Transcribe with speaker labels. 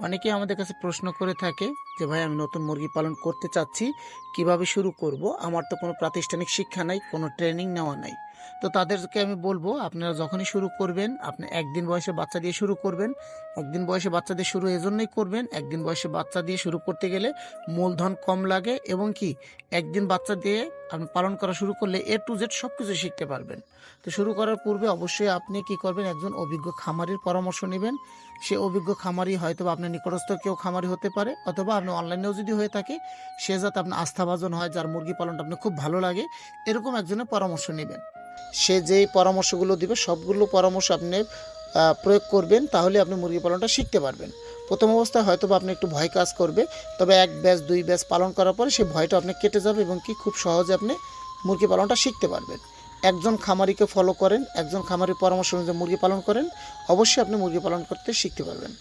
Speaker 1: অনেকেই আমাদের কাছে প্রশ্ন করে থাকে যে ভাই আমি নতুন মুরগি পালন করতে চাচ্ছি, কিভাবে শুরু করব? আমার তো কোনো প্রাতিষ্ঠানিক শিক্ষা নাই, কোনো ট্রেনিং নেওয়া নাই। তো তাদেরকে আমি বলবো আপনারা যখনই শুরু করবেন আপনি একদিন বয়সে বাচ্চা দিয়ে শুরু করবেন। একদিন বয়সে বাচ্চা দিয়ে শুরু এজন্যই করবেন, একদিন বয়সে বাচ্চা দিয়ে শুরু করতে গেলে মূলধন কম লাগে এবং কি একদিন বাচ্চা দিয়ে আপনি পালন করা শুরু করলে A to Z সব কিছু শিখতে পারবেন। তো শুরু করার পূর্বে অবশ্যই আপনি কি করবেন, একজন অভিজ্ঞ খামারির পরামর্শ নেবেন। সে অভিজ্ঞ খামারি হয়তো বা আপনার নিকটস্থ কেউ খামারি হতে পারে, অথবা আপনি অনলাইনেও যদি হয়ে থাকে সে যাতে আপনার আস্থাভাজন হয়, যার মুরগি পালনটা আপনার খুব ভালো লাগে, এরকম একজনের পরামর্শ নেবেন। সে যেই পরামর্শগুলো দিবে সবগুলো পরামর্শ আপনি প্রয়োগ করবেন, তাহলে আপনি মুরগি পালনটা শিখতে পারবেন। প্রথম অবস্থায় হয়তো বা আপনি একটু ভয় কাজ করবে, তবে এক ব্যাচ দুই ব্যাচ পালন করার পরে সেই ভয়টা আপনি কেটে যাবে এবং কি খুব সহজে আপনি মুরগি পালনটা শিখতে পারবেন। একজন খামারিকে ফলো করেন, একজন খামারির পরামর্শ অনুযায়ী মুরগি পালন করেন, অবশ্যই আপনি মুরগি পালন করতে শিখতে পারবেন।